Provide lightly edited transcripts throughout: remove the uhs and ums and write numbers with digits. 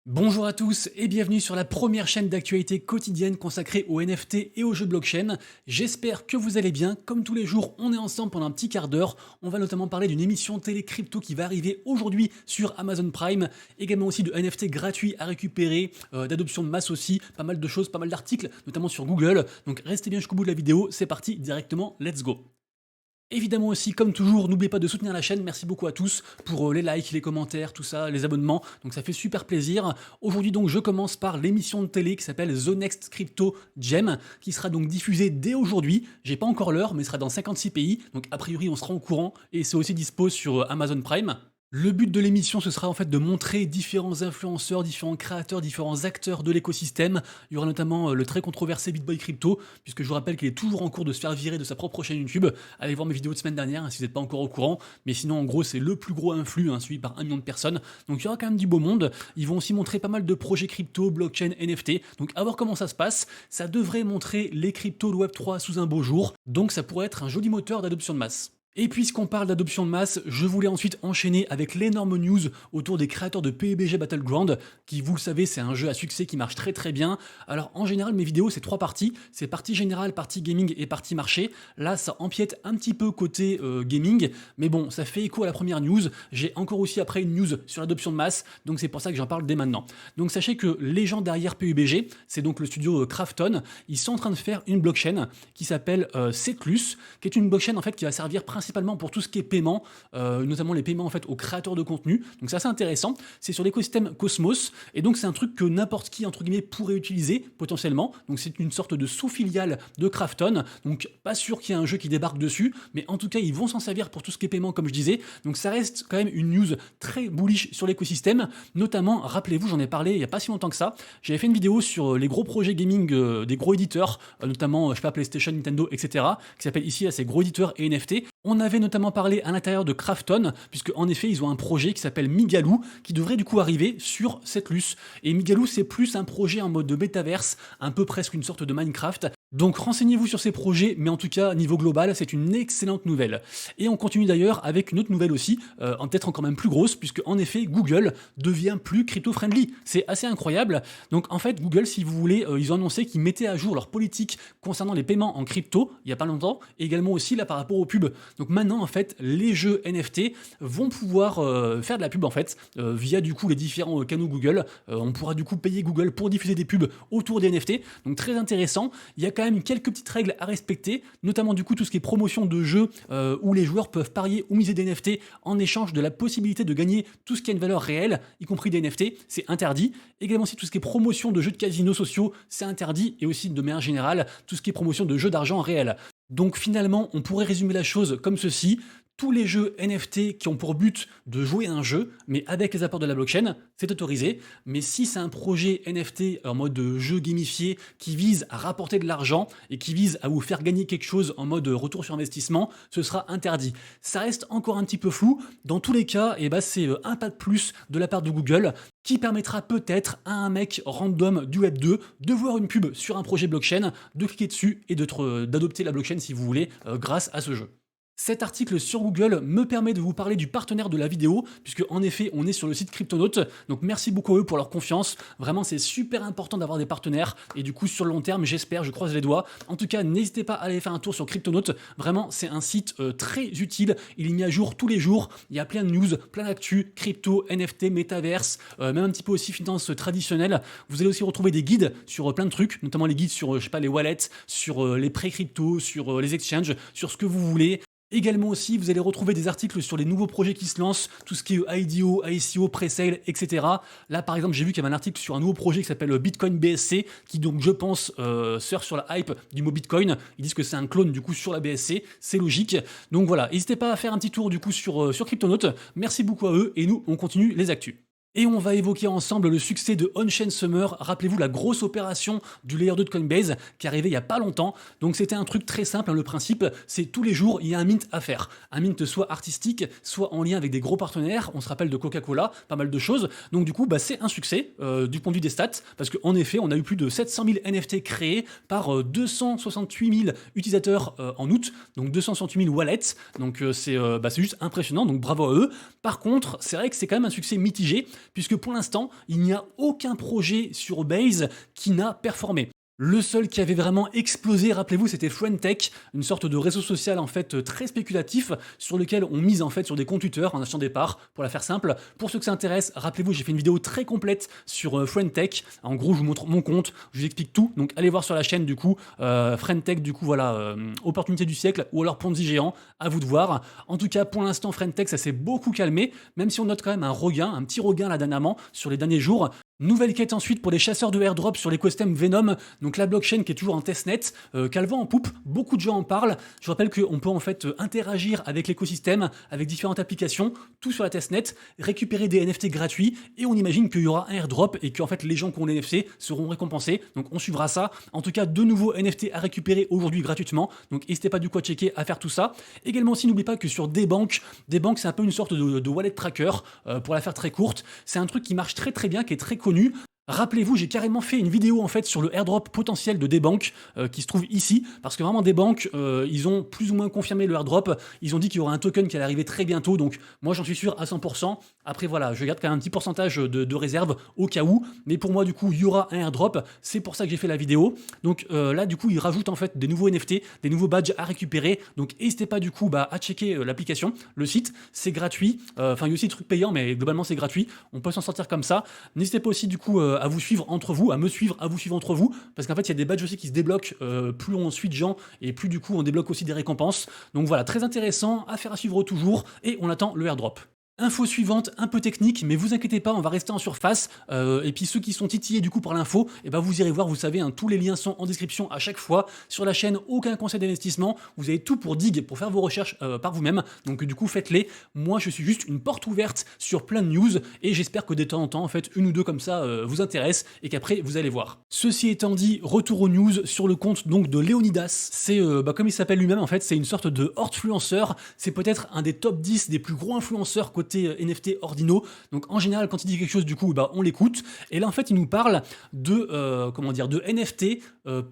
Bonjour à tous et bienvenue sur la première chaîne d'actualité quotidienne consacrée aux NFT et aux jeux blockchain. J'espère que vous allez bien. Comme tous les jours, on est ensemble pendant un petit quart d'heure. On va notamment parler d'une émission télé crypto qui va arriver aujourd'hui sur Amazon Prime. Également aussi de NFT gratuits à récupérer, d'adoption de masse aussi, pas mal de choses, pas mal d'articles, notamment sur Google. Donc restez bien jusqu'au bout de la vidéo. C'est parti directement, let's go. Évidemment aussi, comme toujours, n'oubliez pas de soutenir la chaîne. Merci beaucoup à tous pour les likes, les commentaires, tout ça, les abonnements. Donc ça fait super plaisir. Aujourd'hui donc, je commence par l'émission de télé qui s'appelle The Next Crypto Gem, qui sera donc diffusée dès aujourd'hui. J'ai pas encore l'heure, mais sera dans 56 pays. Donc a priori, on sera au courant et c'est aussi dispo sur Amazon Prime. Le but de l'émission, ce sera en fait de montrer différents influenceurs, différents créateurs, différents acteurs de l'écosystème. Il y aura notamment le très controversé BitBoy Crypto, puisque je vous rappelle qu'il est toujours en cours de se faire virer de sa propre chaîne YouTube. Allez voir mes vidéos de semaine dernière hein, si vous n'êtes pas encore au courant. Mais sinon, en gros, c'est le plus gros influx, hein, suivi par 1 million de personnes. Donc il y aura quand même du beau monde. Ils vont aussi montrer pas mal de projets crypto, blockchain, NFT. Donc à voir comment ça se passe. Ça devrait montrer les cryptos de Web3 sous un beau jour. Donc ça pourrait être un joli moteur d'adoption de masse. Et puisqu'on parle d'adoption de masse, je voulais ensuite enchaîner avec l'énorme news autour des créateurs de PUBG Battleground, qui vous le savez c'est un jeu à succès qui marche très très bien. Alors en général mes vidéos c'est 3 parties, c'est partie générale, partie gaming et partie marché. Là ça empiète un petit peu côté gaming, mais bon ça fait écho à la première news. J'ai encore aussi après une news sur l'adoption de masse, donc c'est pour ça que j'en parle dès maintenant. Donc sachez que les gens derrière PUBG, c'est donc le studio Krafton, ils sont en train de faire une blockchain qui s'appelle Cetlus, qui est une blockchain en fait qui va servir principalement pour tout ce qui est paiement, notamment les paiements en fait aux créateurs de contenu. Donc c'est assez intéressant. C'est sur l'écosystème Cosmos et donc c'est un truc que n'importe qui entre guillemets pourrait utiliser potentiellement. Donc c'est une sorte de sous-filiale de Krafton. Donc pas sûr qu'il y ait un jeu qui débarque dessus, mais en tout cas ils vont s'en servir pour tout ce qui est paiement comme je disais. Donc ça reste quand même une news très bullish sur l'écosystème. Notamment, rappelez-vous, j'en ai parlé il y a pas si longtemps que ça. J'avais fait une vidéo sur les gros projets gaming des gros éditeurs, notamment je sais pas PlayStation, Nintendo, etc. qui s'appelle ici là c'est gros éditeurs et NFT. On avait notamment parlé à l'intérieur de Krafton, puisque en effet ils ont un projet qui s'appelle Migaloo, qui devrait du coup arriver sur Cetlus. Et Migaloo c'est plus un projet en mode de métaverse, un peu presque une sorte de Minecraft. Donc renseignez-vous sur ces projets, mais en tout cas, niveau global, c'est une excellente nouvelle. Et on continue d'ailleurs avec une autre nouvelle aussi, peut-être encore même plus grosse, puisque en effet, Google devient plus crypto-friendly. C'est assez incroyable. Donc en fait, Google, si vous voulez, ils ont annoncé qu'ils mettaient à jour leur politique concernant les paiements en crypto, il n'y a pas longtemps, et également aussi là par rapport aux pubs. Donc maintenant, en fait, les jeux NFT vont pouvoir faire de la pub, en fait, via du coup les différents canaux Google. On pourra du coup payer Google pour diffuser des pubs autour des NFT. Donc très intéressant. Il y a quand même quelques petites règles à respecter, notamment du coup tout ce qui est promotion de jeux où les joueurs peuvent parier ou miser des NFT en échange de la possibilité de gagner tout ce qui a une valeur réelle, y compris des NFT, c'est interdit. Également aussi tout ce qui est promotion de jeux de casinos sociaux, c'est interdit, et aussi de manière générale tout ce qui est promotion de jeux d'argent réel. Donc finalement, on pourrait résumer la chose comme ceci. Tous les jeux NFT qui ont pour but de jouer à un jeu, mais avec les apports de la blockchain, c'est autorisé. Mais si c'est un projet NFT en mode jeu gamifié qui vise à rapporter de l'argent et qui vise à vous faire gagner quelque chose en mode retour sur investissement, ce sera interdit. Ça reste encore un petit peu flou. Dans tous les cas, c'est un pas de plus de la part de Google qui permettra peut-être à un mec random du Web 2 de voir une pub sur un projet blockchain, de cliquer dessus et d'adopter la blockchain si vous voulez grâce à ce jeu. Cet article sur Google me permet de vous parler du partenaire de la vidéo, puisque en effet on est sur le site Cryptonautes, donc merci beaucoup à eux pour leur confiance, vraiment c'est super important d'avoir des partenaires, et du coup sur le long terme j'espère, je croise les doigts, en tout cas n'hésitez pas à aller faire un tour sur Cryptonautes, vraiment c'est un site très utile, il est mis à jour tous les jours, il y a plein de news, plein d'actu, crypto, NFT, métaverse, même un petit peu aussi finance traditionnelle, vous allez aussi retrouver des guides sur plein de trucs, notamment les guides sur je sais pas les wallets, sur les prêts crypto, sur les exchanges, sur ce que vous voulez. Également aussi, vous allez retrouver des articles sur les nouveaux projets qui se lancent, tout ce qui est IDO, ICO, pre-sale, etc. Là, par exemple, j'ai vu qu'il y avait un article sur un nouveau projet qui s'appelle Bitcoin BSC, qui donc, je pense, surfe sur la hype du mot Bitcoin. Ils disent que c'est un clone, du coup, sur la BSC. C'est logique. Donc voilà, n'hésitez pas à faire un petit tour, du coup, sur Cryptonautes. Merci beaucoup à eux, et nous, on continue les actus. Et on va évoquer ensemble le succès de On-Chain Summer. Rappelez-vous la grosse opération du Layer 2 de Coinbase qui est arrivée il n'y a pas longtemps. Donc c'était un truc très simple, hein, le principe, c'est tous les jours, il y a un mint à faire. Un mint soit artistique, soit en lien avec des gros partenaires. On se rappelle de Coca-Cola, pas mal de choses. Donc du coup, c'est un succès du point de vue des stats, parce qu'en effet, on a eu plus de 700 000 NFT créés par 268 000 utilisateurs en août. Donc 268 000 wallets. Donc c'est juste impressionnant, donc bravo à eux. Par contre, c'est vrai que c'est quand même un succès mitigé, puisque pour l'instant, il n'y a aucun projet sur Base qui n'a performé. Le seul qui avait vraiment explosé, rappelez-vous, c'était Friendtech, une sorte de réseau social en fait très spéculatif sur lequel on mise en fait sur des comptes Twitter en achetant des parts, pour la faire simple. Pour ceux que ça intéresse, rappelez-vous, j'ai fait une vidéo très complète sur Friendtech. En gros, je vous montre mon compte, je vous explique tout. Donc allez voir sur la chaîne du coup, Friendtech du coup voilà, opportunité du siècle ou alors Ponzi géant, à vous de voir. En tout cas, pour l'instant, Friendtech ça s'est beaucoup calmé, même si on note quand même un regain, un petit regain là dernièrement sur les derniers jours. Nouvelle quête ensuite pour les chasseurs de airdrop sur l'écosystème Venom, donc la blockchain qui est toujours en testnet, qu'elle vend en poupe, beaucoup de gens en parlent. Je rappelle qu'on peut en fait interagir avec l'écosystème, avec différentes applications, tout sur la testnet, récupérer des NFT gratuits et on imagine qu'il y aura un airdrop et qu'en fait les gens qui ont les NFT seront récompensés. Donc on suivra ça. En tout cas, de nouveaux NFT à récupérer aujourd'hui gratuitement. Donc n'hésitez pas du coup à checker, à faire tout ça. Également aussi, n'oubliez pas que sur des banques c'est un peu une sorte de wallet tracker, pour la faire très courte. C'est un truc qui marche très très bien, qui est très connu. Rappelez-vous, j'ai carrément fait une vidéo en fait sur le airdrop potentiel de Debank qui se trouve ici, parce que vraiment Debank, ils ont plus ou moins confirmé le airdrop, ils ont dit qu'il y aura un token qui allait arriver très bientôt, donc moi j'en suis sûr à 100%. Après voilà, je garde quand même un petit pourcentage de réserve au cas où, mais pour moi du coup il y aura un airdrop, c'est pour ça que j'ai fait la vidéo. Donc là du coup ils rajoutent en fait des nouveaux NFT, des nouveaux badges à récupérer, donc n'hésitez pas du coup à checker l'application, le site, c'est gratuit, enfin il y a aussi des trucs payants mais globalement c'est gratuit, on peut s'en sortir comme ça. N'hésitez pas aussi du coup à vous suivre entre vous, à me suivre, à vous suivre entre vous, parce qu'en fait il y a des badges aussi qui se débloquent, plus on suit de gens et plus du coup on débloque aussi des récompenses. Donc voilà, très intéressant, affaire à suivre toujours et on attend le airdrop. Info suivante, un peu technique, mais vous inquiétez pas, on va rester en surface. Et puis ceux qui sont titillés du coup par l'info, et ben vous irez voir, vous savez, hein, tous les liens sont en description à chaque fois. Sur la chaîne, aucun conseil d'investissement. Vous avez tout pour dig, pour faire vos recherches par vous-même. Donc du coup, faites-les. Moi, je suis juste une porte ouverte sur plein de news et j'espère que de temps en temps, en fait, une ou deux comme ça vous intéressent et qu'après vous allez voir. Ceci étant dit, retour aux news sur le compte donc de Leonidas. C'est comme il s'appelle lui-même, en fait, c'est une sorte de hortefluenceur. C'est peut-être un des top 10 des plus gros influenceurs côté NFT ordino. Donc en général, quand il dit quelque chose, du coup, on l'écoute. Et là, en fait, il nous parle de de NFT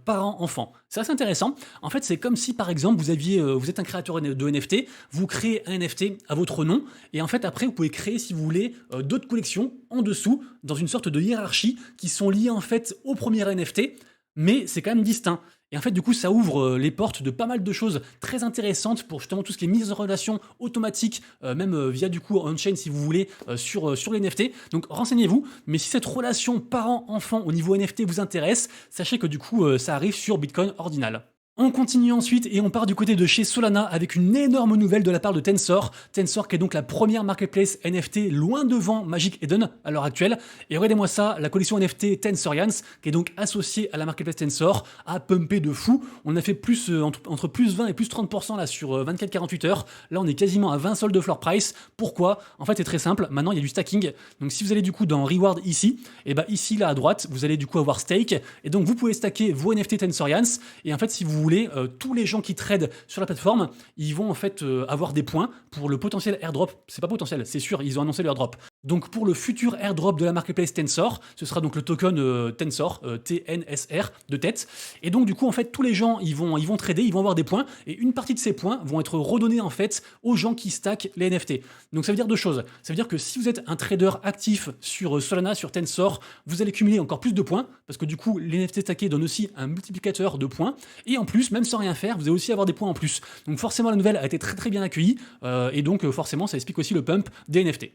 parents-enfants. C'est assez intéressant. En fait, c'est comme si, par exemple, vous êtes un créateur de NFT, vous créez un NFT à votre nom, et en fait, après, vous pouvez créer, si vous voulez, d'autres collections en dessous, dans une sorte de hiérarchie, qui sont liées en fait au premier NFT, mais c'est quand même distinct. Et en fait, du coup, ça ouvre les portes de pas mal de choses très intéressantes pour justement tout ce qui est mise en relation automatique, même via du coup on-chain si vous voulez, sur les NFT. Donc renseignez-vous, mais si cette relation parent-enfant au niveau NFT vous intéresse, sachez que du coup, ça arrive sur Bitcoin Ordinal. On continue ensuite et on part du côté de chez Solana avec une énorme nouvelle de la part de Tensor. Tensor qui est donc la première marketplace NFT loin devant Magic Eden à l'heure actuelle. Et regardez-moi ça, la collection NFT Tensorians qui est donc associée à la marketplace Tensor a pumpé de fou. On a fait plus entre plus 20 et plus 30% là sur 24-48 heures. Là on est quasiment à 20 soldes de floor price. Pourquoi? En fait c'est très simple, maintenant il y a du stacking. Donc si vous allez du coup dans Reward ici, et bah ici là à droite vous allez du coup avoir Stake. Et donc vous pouvez stacker vos NFT Tensorians. Et en fait si vous voulez, tous les gens qui tradent sur la plateforme, ils vont en fait avoir des points pour le potentiel airdrop. C'est pas potentiel, c'est sûr, ils ont annoncé le airdrop. Donc pour le futur airdrop de la marketplace Tensor, ce sera donc le token Tensor, TNSR de tête. Et donc du coup en fait tous les gens ils vont trader, ils vont avoir des points et une partie de ces points vont être redonnés en fait aux gens qui stackent les NFT. Donc ça veut dire deux choses. Ça veut dire que si vous êtes un trader actif sur Solana, sur Tensor, vous allez cumuler encore plus de points parce que du coup les NFT stackés donnent aussi un multiplicateur de points et en plus même sans rien faire vous allez aussi avoir des points en plus. Donc forcément la nouvelle a été très très bien accueillie et donc forcément ça explique aussi le pump des NFT.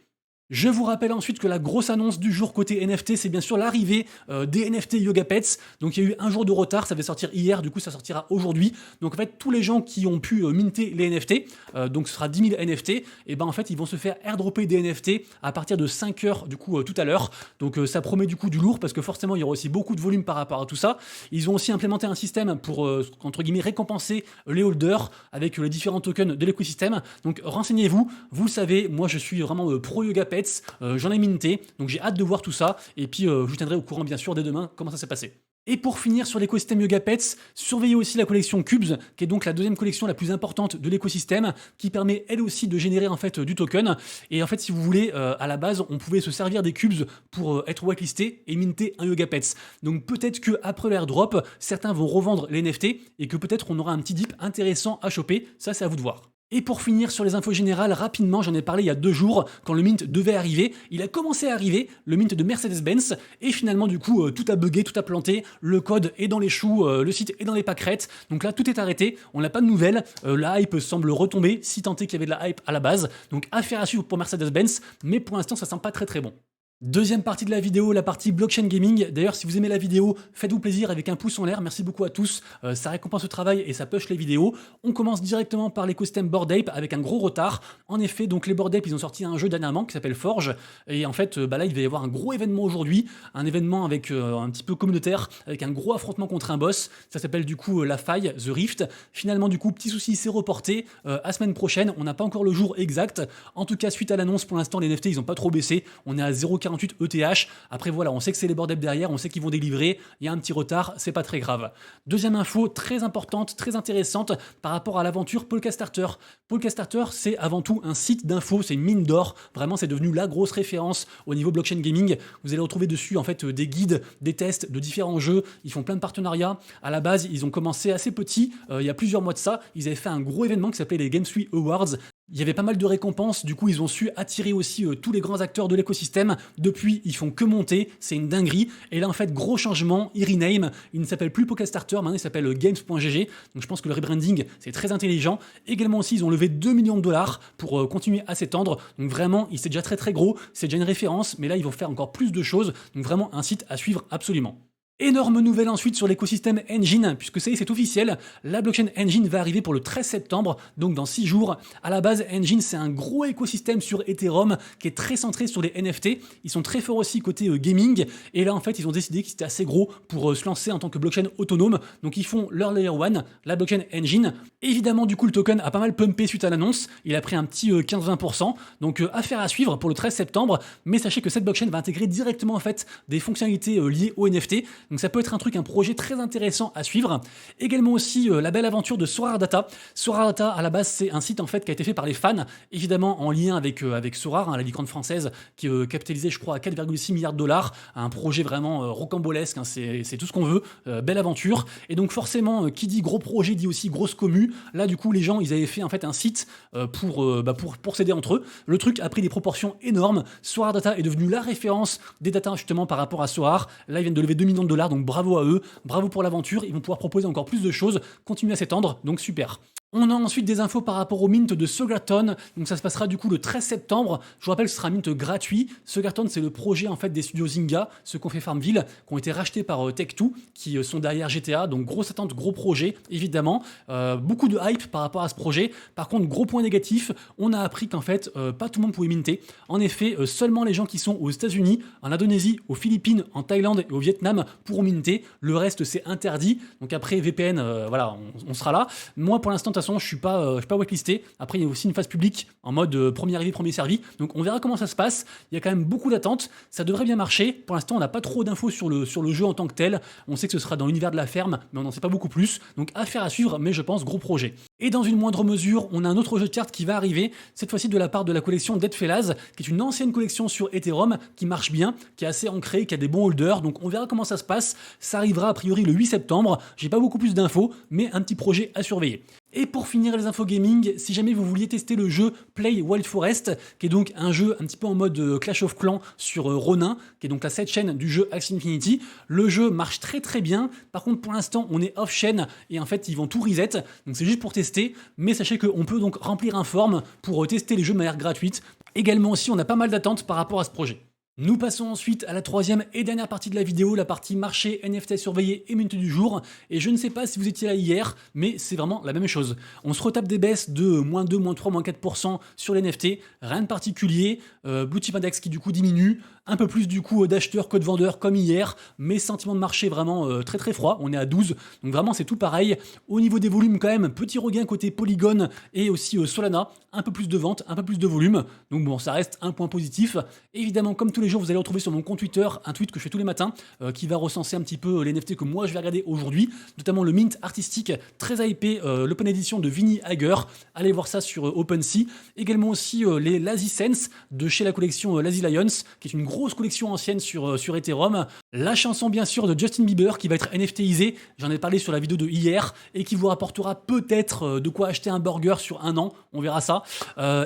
Je vous rappelle ensuite que la grosse annonce du jour côté NFT, c'est bien sûr l'arrivée des NFT Yoga Pets. Donc il y a eu un jour de retard, ça devait sortir hier, du coup ça sortira aujourd'hui. Donc en fait, tous les gens qui ont pu minter les NFT, donc ce sera 10 000 NFT, et ben en fait ils vont se faire airdropper des NFT à partir de 5 heures du coup tout à l'heure. Donc ça promet du coup du lourd parce que forcément il y aura aussi beaucoup de volume par rapport à tout ça. Ils ont aussi implémenté un système pour entre guillemets récompenser les holders avec les différents tokens de l'écosystème. Donc renseignez-vous, vous le savez, moi je suis vraiment pro Yoga Pets. J'en ai minté, donc j'ai hâte de voir tout ça, et puis je vous tiendrai au courant bien sûr dès demain comment ça s'est passé. Et pour finir sur l'écosystème Yoga Pets, surveillez aussi la collection Cubes, qui est donc la deuxième collection la plus importante de l'écosystème, qui permet elle aussi de générer en fait du token. Et en fait, si vous voulez, à la base, on pouvait se servir des Cubes pour être whitelisté et minter un Yoga Pets. Donc peut-être que après l'airdrop, certains vont revendre les NFT et que peut-être on aura un petit dip intéressant à choper. Ça, c'est à vous de voir. Et pour finir sur les infos générales, rapidement, j'en ai parlé il y a 2 jours, quand le mint devait arriver. Il a commencé à arriver, le mint de Mercedes-Benz, et finalement, du coup, tout a bugué, tout a planté, le code est dans les choux, le site est dans les pâquerettes, donc là, tout est arrêté, on n'a pas de nouvelles, la hype semble retomber, si tant est qu'il y avait de la hype à la base, donc affaire à suivre pour Mercedes-Benz, mais pour l'instant, ça sent pas très très bon. Deuxième partie de la vidéo, la partie blockchain gaming. D'ailleurs, si vous aimez la vidéo, faites-vous plaisir avec un pouce en l'air. Merci beaucoup à tous. Ça récompense le travail et ça push les vidéos. On commence directement par l'écosystème Bored Ape avec un gros retard. En effet, donc les Bored Ape, ils ont sorti un jeu dernièrement qui s'appelle Forge. Et en fait, là, il va y avoir un gros événement aujourd'hui. Un événement avec un petit peu communautaire, avec un gros affrontement contre un boss. Ça s'appelle du coup la faille, The Rift. Finalement, du coup, petit souci, c'est reporté à semaine prochaine. On n'a pas encore le jour exact. En tout cas, suite à l'annonce, pour l'instant, les NFT, ils n'ont pas trop baissé. On est à 0,48 ETH. Après voilà, on sait que c'est les Bored Ape derrière, on sait qu'ils vont délivrer, il y a un petit retard, c'est pas très grave. Deuxième info très importante, très intéressante par rapport à l'aventure Polkastarter. Polkastarter, c'est avant tout un site d'infos, c'est une mine d'or, vraiment c'est devenu la grosse référence au niveau blockchain gaming. Vous allez retrouver dessus en fait des guides, des tests de différents jeux, ils font plein de partenariats. À la base, ils ont commencé assez petit, il y a plusieurs mois de ça, ils avaient fait un gros événement qui s'appelait les Game 3 Awards. Il y avait pas mal de récompenses, du coup ils ont su attirer aussi tous les grands acteurs de l'écosystème. Depuis, ils font que monter, c'est une dinguerie. Et là en fait, gros changement, ils rename, il ne s'appelle plus Polkastarter, maintenant il s'appelle games.gg. Donc je pense que le rebranding, c'est très intelligent. Également aussi, ils ont levé 2 millions de dollars pour continuer à s'étendre. Donc vraiment, c'est déjà très très gros, c'est déjà une référence, mais là ils vont faire encore plus de choses. Donc vraiment un site à suivre absolument. Énorme nouvelle ensuite sur l'écosystème Engine, puisque ça y est, c'est officiel, la blockchain Engine va arriver pour le 13 septembre, donc dans 6 jours. À la base, Engine, c'est un gros écosystème sur Ethereum qui est très centré sur les NFT. Ils sont très forts aussi côté gaming, et là en fait, ils ont décidé qu'ils étaient assez gros pour se lancer en tant que blockchain autonome. Donc ils font leur Layer 1, la blockchain Engine. Évidemment, du coup, le token a pas mal pumpé suite à l'annonce. Il a pris un petit 15-20%, donc affaire à suivre pour le 13 septembre. Mais sachez que cette blockchain va intégrer directement en fait des fonctionnalités liées aux NFT. Donc ça peut être un projet très intéressant à suivre. Également aussi la belle aventure de Sorare Data. Sorare Data, à la base, c'est un site en fait qui a été fait par les fans, évidemment en lien avec Sorare, la licorne française, qui capitalisait, je crois, à 4,6 milliards de dollars. Un projet vraiment rocambolesque, c'est tout ce qu'on veut. Belle aventure. Et donc forcément, qui dit gros projet dit aussi grosse commu. Là, du coup, les gens, ils avaient fait en fait un site pour s'aider entre eux. Le truc a pris des proportions énormes. Sorare Data est devenu la référence des data justement par rapport à Sorare. Là, ils viennent de lever 2 millions de dollars, donc bravo à eux, bravo pour l'aventure, ils vont pouvoir proposer encore plus de choses, continuer à s'étendre, donc super. On a ensuite des infos par rapport au mint de Sogaton, donc ça se passera du coup le 13 septembre. Je vous rappelle que ce sera un mint gratuit. Sogaton, c'est le projet en fait des studios Zynga, ceux qu'on fait Farmville, qui ont été rachetés par Tech2, qui sont derrière GTA, donc grosse attente, gros projet, évidemment. Beaucoup de hype par rapport à ce projet. Par contre, gros point négatif, on a appris qu'en fait, pas tout le monde pouvait minter. En effet, seulement les gens qui sont aux États-Unis, en Indonésie, aux Philippines, en Thaïlande et au Vietnam pourront minter. Le reste, c'est interdit. Donc après, VPN, voilà, on sera là. Moi, pour l'instant, de toute façon, je suis pas whitelisté. Après, il y a aussi une phase publique en mode premier arrivé, premier servi. Donc, on verra comment ça se passe. Il y a quand même beaucoup d'attentes. Ça devrait bien marcher. Pour l'instant, on n'a pas trop d'infos sur le jeu en tant que tel. On sait que ce sera dans l'univers de la ferme, mais on n'en sait pas beaucoup plus. Donc, affaire à suivre, mais je pense gros projet. Et dans une moindre mesure, on a un autre jeu de cartes qui va arriver, cette fois-ci de la part de la collection Dead Fellas, qui est une ancienne collection sur Ethereum, qui marche bien, qui est assez ancrée, qui a des bons holders. Donc, on verra comment ça se passe. Ça arrivera a priori le 8 septembre. J'ai pas beaucoup plus d'infos, mais un petit projet à surveiller. Et pour finir les infos gaming, si jamais vous vouliez tester le jeu Play Wild Forest, qui est donc un jeu un petit peu en mode Clash of Clans sur Ronin, qui est donc la 7 chaîne du jeu Axie Infinity, le jeu marche très très bien. Par contre, pour l'instant, on est off-chain et en fait, ils vont tout reset. Donc c'est juste pour tester, mais sachez qu'on peut donc remplir un form pour tester les jeux de manière gratuite. Également aussi, on a pas mal d'attentes par rapport à ce projet. Nous passons ensuite à la troisième et dernière partie de la vidéo, la partie marché, NFT surveillé et mint du jour. Et je ne sais pas si vous étiez là hier, mais c'est vraiment la même chose. On se retape des baisses de -2, -3, -4% sur les NFT, rien de particulier. Blue Chip Index qui du coup diminue, un peu plus du coup d'acheteurs que de vendeurs comme hier, mais sentiment de marché vraiment très très froid, on est à 12, donc vraiment c'est tout pareil. Au niveau des volumes quand même, petit regain côté Polygon et aussi Solana, un peu plus de ventes, un peu plus de volume, donc bon ça reste un point positif. Évidemment comme tous les jours vous allez retrouver sur mon compte Twitter un tweet que je fais tous les matins qui va recenser un petit peu les NFT que moi je vais regarder aujourd'hui, notamment le mint artistique très hypé, l'open edition de Vinny Hager, allez voir ça sur OpenSea. Également aussi les Lazy Sense de chez la collection Lazy Lions, qui est une grosse collection ancienne sur Ethereum. La chanson bien sûr de Justin Bieber qui va être NFTisée, j'en ai parlé sur la vidéo de hier, et qui vous rapportera peut-être de quoi acheter un burger sur un an, on verra ça.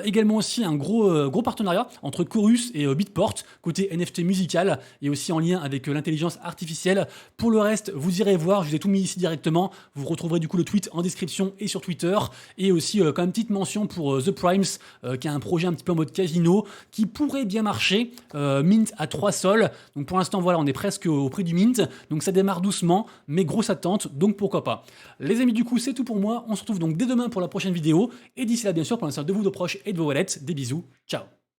Également aussi un gros partenariat entre Chorus et Beatport, côté NFT musical, et aussi en lien avec l'intelligence artificielle. Pour le reste, vous irez voir, je vous ai tout mis ici directement, vous retrouverez du coup le tweet en description et sur Twitter, et aussi quand même petite mention pour The Primes, qui a un projet un petit peu en mode casino, qui pourrait bien marcher, mint à 3 sols, donc pour l'instant voilà, on est presque au prix du mint, donc ça démarre doucement, mais grosse attente, donc pourquoi pas. Les amis, du coup, c'est tout pour moi, on se retrouve donc dès demain pour la prochaine vidéo, et d'ici là, bien sûr, prenez soin de vous, de vos proches et de vos wallets, des bisous, ciao.